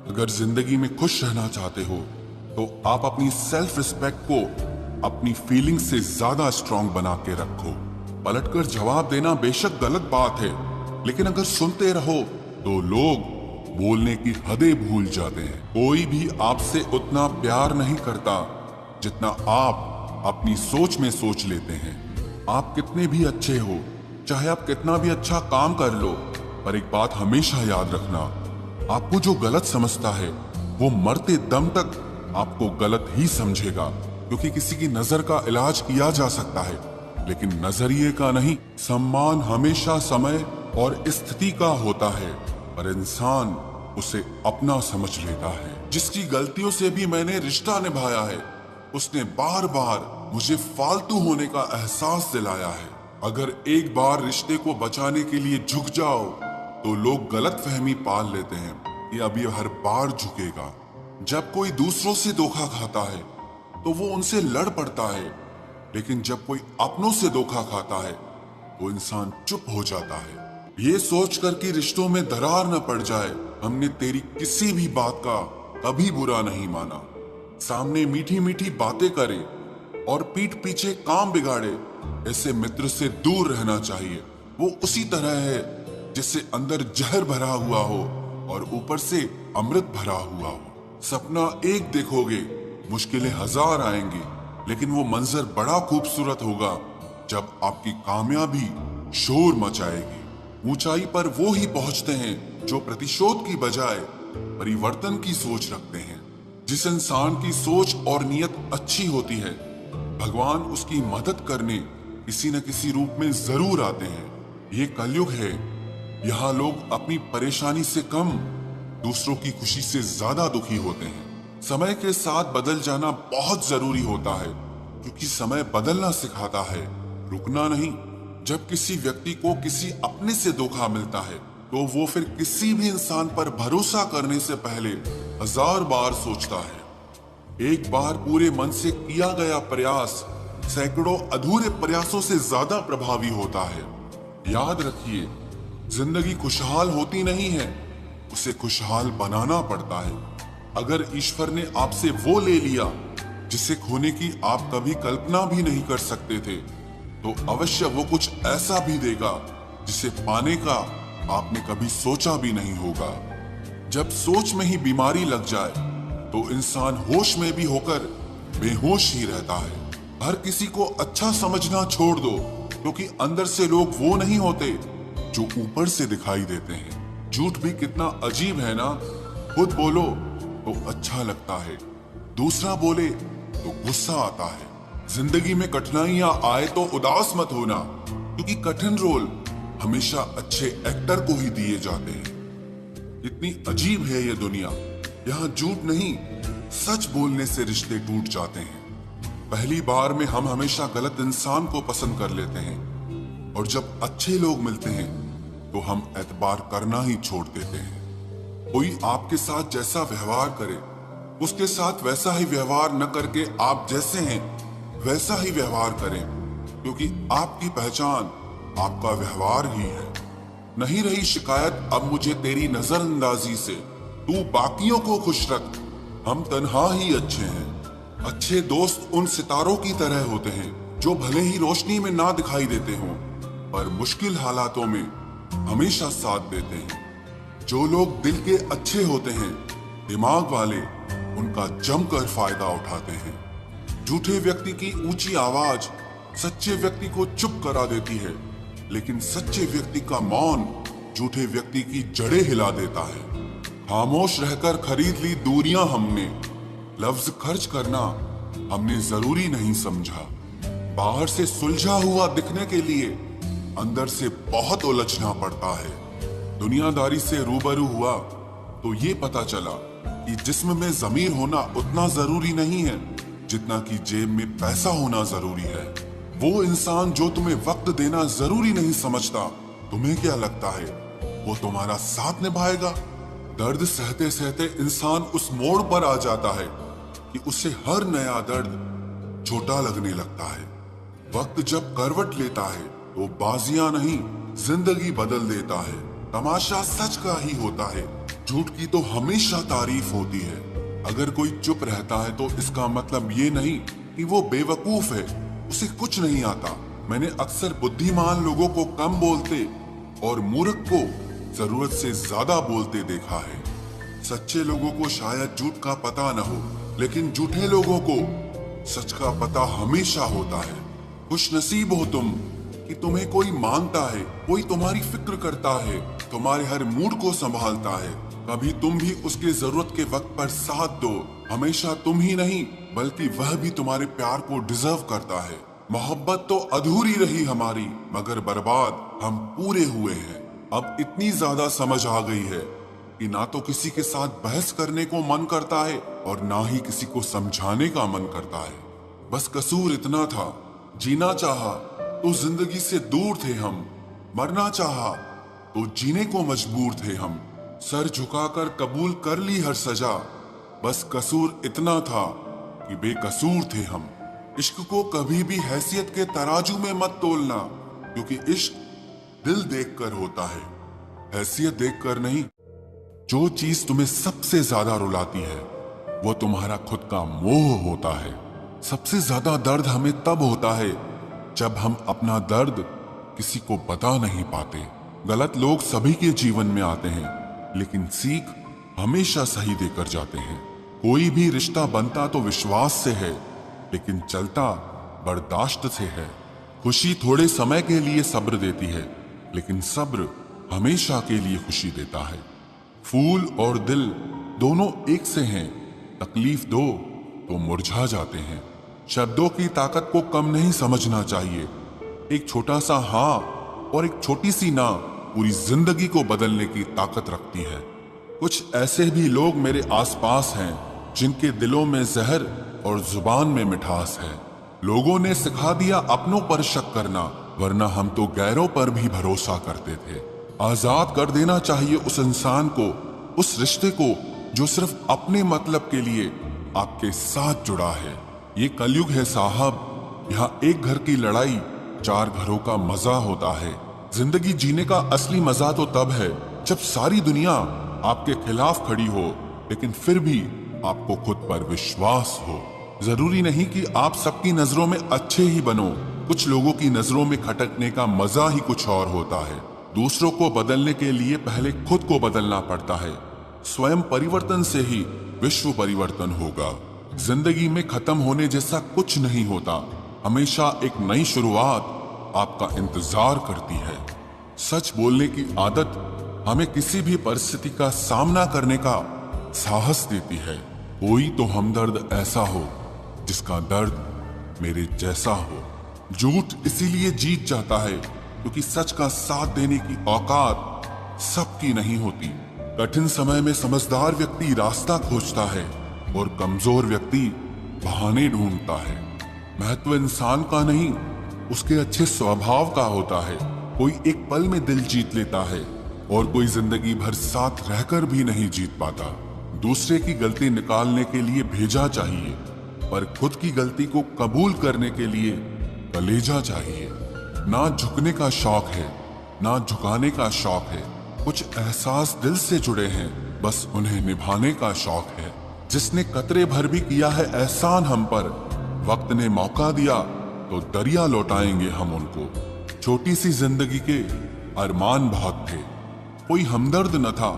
अगर जिंदगी में खुश रहना चाहते हो तो आप अपनी सेल्फ रिस्पेक्ट को अपनी फीलिंग से ज्यादा स्ट्रांग बना के रखो। पलटकर जवाब देना बेशक गलत बात है, लेकिन अगर सुनते रहो तो लोग बोलने की हदें भूल जाते हैं। कोई भी आपसे उतना प्यार नहीं करता जितना आप अपनी सोच में सोच लेते हैं। आप कितने भी अच्छे हो, चाहे आप कितना भी अच्छा काम कर लो, पर एक बात हमेशा याद रखना, आपको जो गलत समझता है वो मरते दम तक आपको गलत ही समझेगा। क्योंकि किसी की नजर का इलाज किया जा सकता है, लेकिन नजरिए का नहीं। सम्मान हमेशा समय और स्थिति का होता है, पर इंसान उसे अपना समझ लेता है। जिसकी गलतियों से भी मैंने रिश्ता निभाया है, उसने बार बार मुझे फालतू होने का एहसास दिलाया है। अगर एक बार रिश्ते को बचाने के लिए झुक जाओ तो लोग गलत फहमी पाल लेते हैं कि अब ये हर बार झुकेगा। जब कोई दूसरों से धोखा खाता है तो वो उनसे लड़ पड़ता है, लेकिन जब कोई अपनों से धोखा खाता है वो इंसान चुप हो जाता है। ये सोचकर कि रिश्तों में दरार न पड़ जाए, हमने तेरी किसी भी बात का कभी बुरा नहीं माना। सामने मीठी मीठी बातें करे और पीठ पीछे काम बिगाड़े, ऐसे मित्र से दूर रहना चाहिए। वो उसी तरह है जिससे अंदर जहर भरा हुआ हो और ऊपर से अमृत भरा हुआ हो। सपना एक देखोगे, मुश्किलें हजार आएंगी, लेकिन वो मंजर बड़ा खूबसूरत होगा जब आपकी कामयाबी शोर मचाएगी। ऊंचाई पर वो ही पहुंचते हैं जो प्रतिशोध की बजाय परिवर्तन की सोच रखते हैं। जिस इंसान की सोच और नियत अच्छी होती है, भगवान उसकी मदद करने किसी न किसी रूप में जरूर आते हैं। ये कलयुग है, यहाँ लोग अपनी परेशानी से कम दूसरों की खुशी से ज्यादा दुखी होते हैं। समय के साथ बदल जाना बहुत जरूरी होता है, क्योंकि समय बदलना सिखाता है, रुकना नहीं। जब किसी व्यक्ति को किसी अपने से धोखा मिलता है तो वो फिर किसी भी इंसान पर भरोसा करने से पहले हजार बार सोचता है। एक बार पूरे मन से किया गया प्रयास सैकड़ों अधूरे प्रयासों से ज्यादा प्रभावी होता है। याद रखिए, जिंदगी खुशहाल होती नहीं है, उसे खुशहाल बनाना पड़ता है। अगर ईश्वर ने आपसे वो ले लिया जिसे खोने की आप कभी कल्पना भी नहीं कर सकते थे, तो अवश्य वो कुछ ऐसा भी देगा जिसे पाने का आपने कभी सोचा भी नहीं होगा। जब सोच में ही बीमारी लग जाए तो इंसान होश में भी होकर बेहोश ही रहता है। हर किसी को अच्छा समझना छोड़ दो, क्योंकि अंदर से लोग वो नहीं होते जो ऊपर से दिखाई देते हैं। झूठ भी कितना अजीब है ना, खुद बोलो तो अच्छा लगता है, दूसरा बोले तो गुस्सा आता है। जिंदगी में कठिनाइयां आए तो उदास मत होना, क्योंकि कठिन रोल हमेशा अच्छे एक्टर को ही दिए जाते हैं। इतनी अजीब है ये दुनिया, यहाँ झूठ नहीं सच बोलने से रिश्ते टूट जाते हैं। पहली बार में हम हमेशा गलत इंसान को पसंद कर लेते हैं, और जब अच्छे लोग मिलते हैं तो हम एतबार करना ही छोड़ देते हैं। कोई आपके साथ जैसा व्यवहार करे, उसके साथ वैसा ही व्यवहार न करके आप जैसे हैं वैसा ही व्यवहार करें, क्योंकि आपकी पहचान आपका व्यवहार ही है। नहीं रही शिकायत अब मुझे तेरी नजरअंदाजी से, तू बाकियों को खुश रख, हम तन्हा ही अच्छे हैं। अच्छे दोस्त उन सितारों की तरह होते हैं जो भले ही रोशनी में ना दिखाई देते हों, पर मुश्किल हालातों में हमेशा साथ देते हैं। जो लोग दिल के अच्छे होते हैं, दिमाग वाले उनका जमकर फायदा उठाते हैं। झूठे व्यक्ति की ऊंची आवाज सच्चे व्यक्ति को चुप करा देती है, लेकिन सच्चे व्यक्ति का मौन झूठे व्यक्ति की जड़ें हिला देता है। खामोश रहकर खरीद ली दूरियां हमने, लफ्ज खर्च करना हमने जरूरी नहीं समझा। बाहर से सुलझा हुआ दिखने के लिए अंदर से बहुत उलझना पड़ता है। दुनियादारी से रूबरू हुआ तो ये पता चला कि जिस्म में जमीर होना उतना जरूरी नहीं है जितना कि जेब में पैसा होना जरूरी है। वो इंसान जो तुम्हें वक्त देना जरूरी नहीं समझता, तुम्हें क्या लगता है वो तुम्हारा साथ निभाएगा? दर्द सहते सहते इंसान उस मोड़ पर आ जाता है कि उसे हर नया दर्द छोटा लगने लगता है। वक्त जब करवट लेता है तो बाजियां नहीं जिंदगी बदल देता है। तमाशा सच का ही होता है, झूठ की तो हमेशा तारीफ होती है। अगर कोई चुप रहता है तो इसका मतलब ये नहीं कि वो बेवकूफ है, उसे कुछ नहीं आता। मैंने अक्सर बुद्धिमान लोगों को कम बोलते और मूर्ख को जरूरत से ज्यादा बोलते देखा है। सच्चे लोगों को शायद झूठ का पता न हो, लेकिन झूठे लोगों को सच का पता हमेशा होता है। खुशनसीब हो तुम कि तुम्हें कोई मानता है, कोई तुम्हारी फिक्र करता है, तुम्हारे हर मूड को संभालता है। कभी तुम भी उसके जरूरत के वक्त पर साथ दो। हमेशा तुम ही नहीं बल्कि वह भी तुम्हारे प्यार को डिजर्व करता है। मोहब्बत तो अधूरी रही हमारी, मगर बर्बाद हम पूरे हुए हैं। अब इतनी ज्यादा समझ आ गई है कि ना तो किसी के साथ बहस करने को मन करता है और ना ही किसी को समझाने का मन करता है। बस कसूर इतना था, जीना चाहा तो जिंदगी से दूर थे हम, मरना चाहा तो जीने को मजबूर थे हम। सर झुकाकर कबूल कर ली हर सजा, बस कसूर इतना था कि बेकसूर थे हम। इश्क को कभी भी हैसियत के तराजू में मत तोलना, क्योंकि इश्क दिल देखकर होता है, हैसियत देखकर नहीं। जो चीज तुम्हें सबसे ज्यादा रुलाती है वो तुम्हारा खुद का मोह होता है। सबसे ज्यादा दर्द हमें तब होता है जब हम अपना दर्द किसी को बता नहीं पाते। गलत लोग सभी के जीवन में आते हैं, लेकिन सीख हमेशा सही देकर जाते हैं। कोई भी रिश्ता बनता तो विश्वास से है, लेकिन चलता बर्दाश्त से है। खुशी थोड़े समय के लिए सब्र देती है, लेकिन सब्र हमेशा के लिए खुशी देता है। फूल और दिल दोनों एक से हैं, तकलीफ दो तो मुरझा जाते हैं। शब्दों की ताकत को कम नहीं समझना चाहिए। एक छोटा सा हाँ और एक छोटी सी ना पूरी जिंदगी को बदलने की ताकत रखती है। कुछ ऐसे भी लोग मेरे आसपास हैं जिनके दिलों में जहर और जुबान में मिठास है। लोगों ने सिखा दिया अपनों पर शक करना, वरना हम तो गैरों पर भी भरोसा करते थे। आजाद कर देना चाहिए उस इंसान को, उस रिश्ते को जो सिर्फ अपने मतलब के लिए आपके साथ जुड़ा है। ये कलयुग है साहब, यहाँ एक घर की लड़ाई 4 घरों का मजा होता है। जिंदगी जीने का असली मजा तो तब है जब सारी दुनिया आपके खिलाफ खड़ी हो, लेकिन फिर भी आपको खुद पर विश्वास हो। जरूरी नहीं कि आप सबकी नजरों में अच्छे ही बनो, कुछ लोगों की नजरों में खटकने का मजा ही कुछ और होता है। दूसरों को बदलने के लिए पहले खुद को बदलना पड़ता है। स्वयं परिवर्तन से ही विश्व परिवर्तन होगा। जिंदगी में खत्म होने जैसा कुछ नहीं होता, हमेशा एक नई शुरुआत आपका इंतजार करती है। सच बोलने की आदत हमें किसी भी परिस्थिति का सामना करने का साहस देती है। कोई तो हमदर्द ऐसा हो जिसका दर्द मेरे जैसा हो। झूठ इसीलिए जीत जाता है क्योंकि सच का साथ देने की औकात सबकी नहीं होती। कठिन समय में समझदार व्यक्ति रास्ता खोजता है और कमजोर व्यक्ति बहाने ढूंढता है। महत्व इंसान का नहीं, उसके अच्छे स्वभाव का होता है। कोई एक पल में दिल जीत लेता है और कोई जिंदगी भर साथ रहकर भी नहीं जीत पाता। दूसरे की गलती निकालने के लिए भेजा चाहिए, पर खुद की गलती को कबूल करने के लिए कलेजा चाहिए। ना झुकने का शौक है, ना झुकाने का शौक है। कुछ एहसास दिल से जुड़े हैं, बस उन्हें निभाने का शौक है। जिसने कतरे भर भी किया है एहसान हम पर, वक्त ने मौका दिया तो दरिया लौटाएंगे हम उनको। छोटी सी जिंदगी के अरमान बहुत थे, कोई हमदर्द न था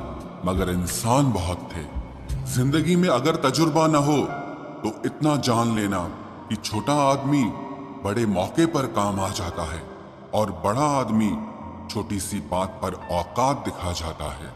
मगर इंसान बहुत थे। जिंदगी में अगर तजुर्बा न हो तो इतना जान लेना कि छोटा आदमी बड़े मौके पर काम आ जाता है और बड़ा आदमी छोटी सी बात पर औकात दिखा जाता है।